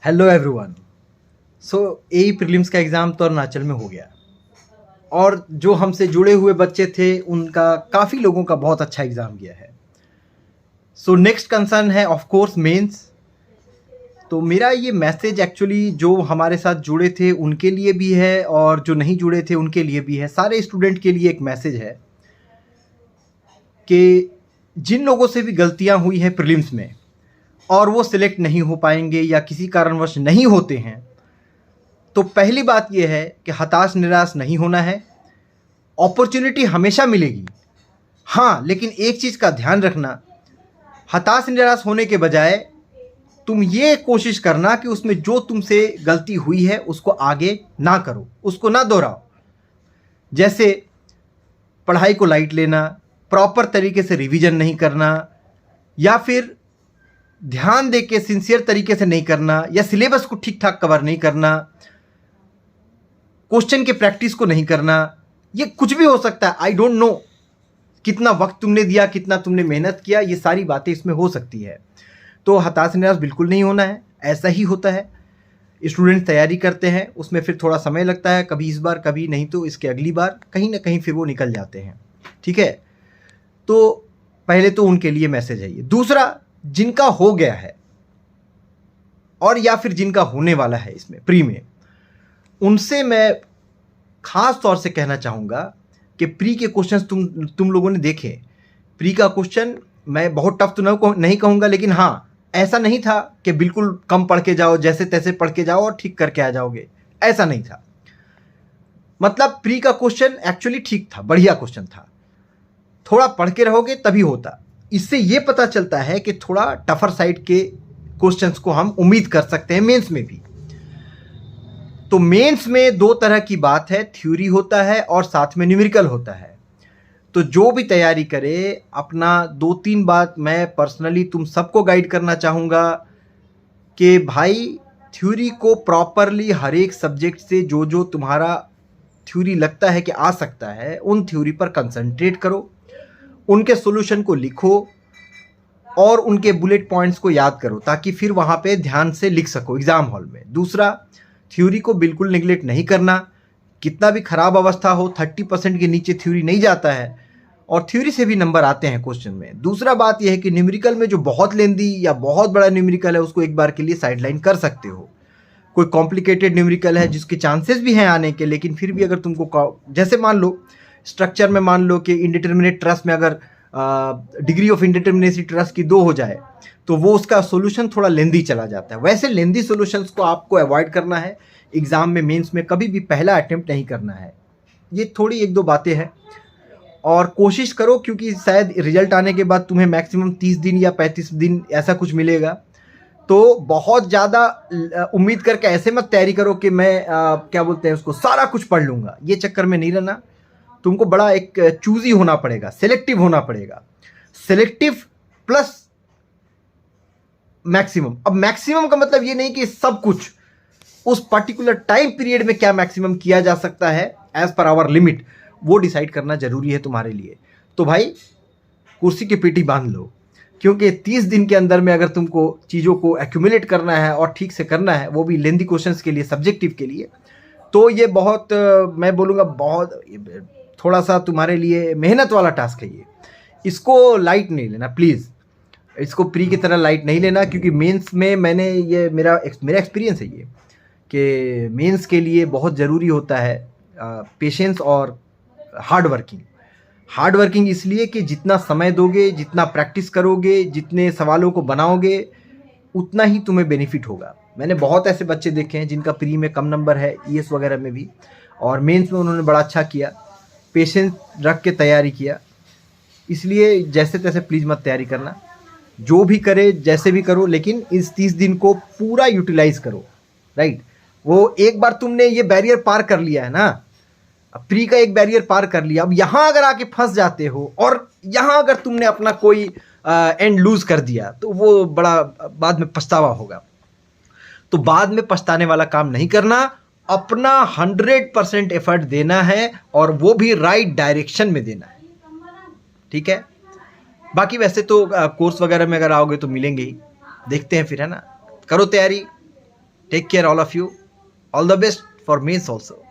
Hello everyone. So AE prelims का exam तो अरुणाचल में हो गया और जो हमसे जुड़े हुए बच्चे थे उनका काफ़ी लोगों का बहुत अच्छा एग्ज़ाम गया है। सो नेक्स्ट कंसर्न है ऑफ कोर्स मेंस। तो मेरा ये मैसेज एक्चुअली जो हमारे साथ जुड़े थे उनके लिए भी है और जो नहीं जुड़े थे उनके लिए भी है। सारे स्टूडेंट के लिए एक मैसेज है कि जिन लोगों से भी गलतियां हुई हैं प्रीलिम्स में और वो सिलेक्ट नहीं हो पाएंगे या किसी कारणवश नहीं होते हैं, तो पहली बात यह है कि हताश निराश नहीं होना है। अपॉर्चुनिटी हमेशा मिलेगी, हाँ, लेकिन एक चीज़ का ध्यान रखना, हताश निराश होने के बजाय तुम ये कोशिश करना कि उसमें जो तुमसे गलती हुई है उसको आगे ना करो, उसको ना दोहराओ। जैसे पढ़ाई को लाइट लेना, प्रॉपर तरीके से रिवीजन नहीं करना, या फिर ध्यान दे के सिंसियर तरीके से नहीं करना, या सिलेबस को ठीक ठाक कवर नहीं करना, क्वेश्चन के प्रैक्टिस को नहीं करना। ये कुछ भी हो सकता है। आई डोंट नो कितना वक्त तुमने दिया, कितना तुमने मेहनत किया, ये सारी बातें इसमें हो सकती है। तो हताश निराश बिल्कुल नहीं होना है। ऐसा ही होता है, स्टूडेंट तैयारी करते हैं, उसमें फिर थोड़ा समय लगता है, कभी इस बार कभी नहीं तो इसके अगली बार, कहीं ना कहीं फिर वो निकल जाते हैं। ठीक है, तो पहले तो उनके लिए मैसेज है ये। दूसरा, जिनका हो गया है और या फिर जिनका होने वाला है इसमें प्री में, उनसे मैं खास तौर से कहना चाहूँगा कि प्री के क्वेश्चंस तुम लोगों ने देखे। प्री का क्वेश्चन मैं बहुत टफ तो नहीं कहूँगा, लेकिन हाँ, ऐसा नहीं था कि बिल्कुल कम पढ़ के जाओ, जैसे तैसे पढ़ के जाओ और ठीक करके आ जाओगे, ऐसा नहीं था। मतलब प्री का क्वेश्चन एक्चुअली ठीक था, बढ़िया क्वेश्चन था। थोड़ा पढ़ के रहोगे तभी होता। इससे ये पता चलता है कि थोड़ा टफर साइड के क्वेश्चंस को हम उम्मीद कर सकते हैं मेंस में भी। तो मेंस में दो तरह की बात है, थ्योरी होता है और साथ में न्यूमेरिकल होता है। तो जो भी तैयारी करे, अपना 2-3 बात मैं पर्सनली तुम सबको गाइड करना चाहूँगा कि भाई थ्योरी को प्रॉपरली हर एक सब्जेक्ट से जो जो तुम्हारा थ्योरी लगता है कि आ सकता है, उन थ्योरी पर कंसंट्रेट करो, उनके सॉल्यूशन को लिखो और उनके बुलेट पॉइंट्स को याद करो, ताकि फिर वहाँ पे ध्यान से लिख सको एग्ज़ाम हॉल में। दूसरा, थ्योरी को बिल्कुल निगलेक्ट नहीं करना। कितना भी खराब अवस्था हो, 30% के नीचे थ्योरी नहीं जाता है और थ्योरी से भी नंबर आते हैं क्वेश्चन में। दूसरा बात यह है कि न्यूमेरिकल में जो बहुत लेंदी या बहुत बड़ा न्यूमेरिकल है उसको एक बार के लिए साइडलाइन कर सकते हो। कोई कॉम्प्लिकेटेड न्यूमेरिकल है जिसके चांसेस भी हैं आने के, लेकिन फिर भी अगर तुमको, जैसे मान लो स्ट्रक्चर में, मान लो कि इंडिटरमिनेट ट्रस्ट में अगर डिग्री ऑफ इंडिटरमिनेसी ट्रस्ट की 2 हो जाए तो वो उसका सॉल्यूशन थोड़ा लेंदी चला जाता है। वैसे लेंदी सॉल्यूशंस को आपको अवॉइड करना है। एग्ज़ाम में, मेंस में कभी भी पहला अटेम्प्ट नहीं करना है। ये थोड़ी 1-2 बातें हैं और कोशिश करो, क्योंकि शायद रिजल्ट आने के बाद तुम्हें मैक्सिमम 30 दिन या 35 दिन ऐसा कुछ मिलेगा। तो बहुत ज़्यादा उम्मीद करके ऐसे मत तैयारी करो कि मैं क्या बोलते हैं उसको, सारा कुछ पढ़ लूँगा। ये चक्कर में नहीं रहना। तुमको बड़ा एक चूज़ी होना पड़ेगा, सेलेक्टिव होना पड़ेगा। Selective plus maximum. अब मैक्सिमम का मतलब ये नहीं कि सब कुछ, उस पर्टिकुलर टाइम पीरियड में क्या मैक्सिमम किया जा सकता है एज पर आवर लिमिट, वो डिसाइड करना जरूरी है तुम्हारे लिए। तो भाई कुर्सी की पीठी बांध लो, क्योंकि 30 दिन के अंदर में अगर तुमको चीज़ों को एक्यूमुलेट करना है और ठीक से करना है, वो भी लेंदी क्वेश्चंस के लिए, सब्जेक्टिव के लिए, तो ये बहुत, मैं बोलूँगा बहुत, थोड़ा सा तुम्हारे लिए मेहनत वाला टास्क है ये। इसको लाइट नहीं लेना प्लीज़, इसको प्री की तरह लाइट नहीं लेना, क्योंकि मेंस में मैंने ये मेरा एक्सपीरियंस है ये कि मेंस के लिए बहुत ज़रूरी होता है पेशेंस और हार्ड वर्किंग। इसलिए कि जितना समय दोगे, जितना प्रैक्टिस करोगे, जितने सवालों को बनाओगे, उतना ही तुम्हें बेनिफिट होगा। मैंने बहुत ऐसे बच्चे देखे हैं जिनका प्री में कम नंबर है, ईएस वगैरह में भी, और मेंस में उन्होंने बड़ा अच्छा किया, पेशेंस रख के तैयारी किया। इसलिए जैसे तैसे प्लीज़ मत तैयारी करना। जो भी करे, जैसे भी करो, लेकिन इस 30 दिन को पूरा यूटिलाइज करो। राइट, वो एक बार तुमने ये बैरियर पार कर लिया है ना, अब प्री का एक बैरियर पार कर लिया, अब यहाँ अगर आके फंस जाते हो और यहाँ अगर तुमने अपना कोई एंड लूज कर दिया तो वो बड़ा बाद में पछतावा होगा। तो बाद में पछताने वाला काम नहीं करना, अपना 100% एफर्ट देना है और वो भी राइट डायरेक्शन में देना है। ठीक है, बाकी वैसे तो कोर्स वगैरह में अगर आओगे तो मिलेंगे ही, देखते हैं फिर, है ना। करो तैयारी, take care all of you, all the best for mains also.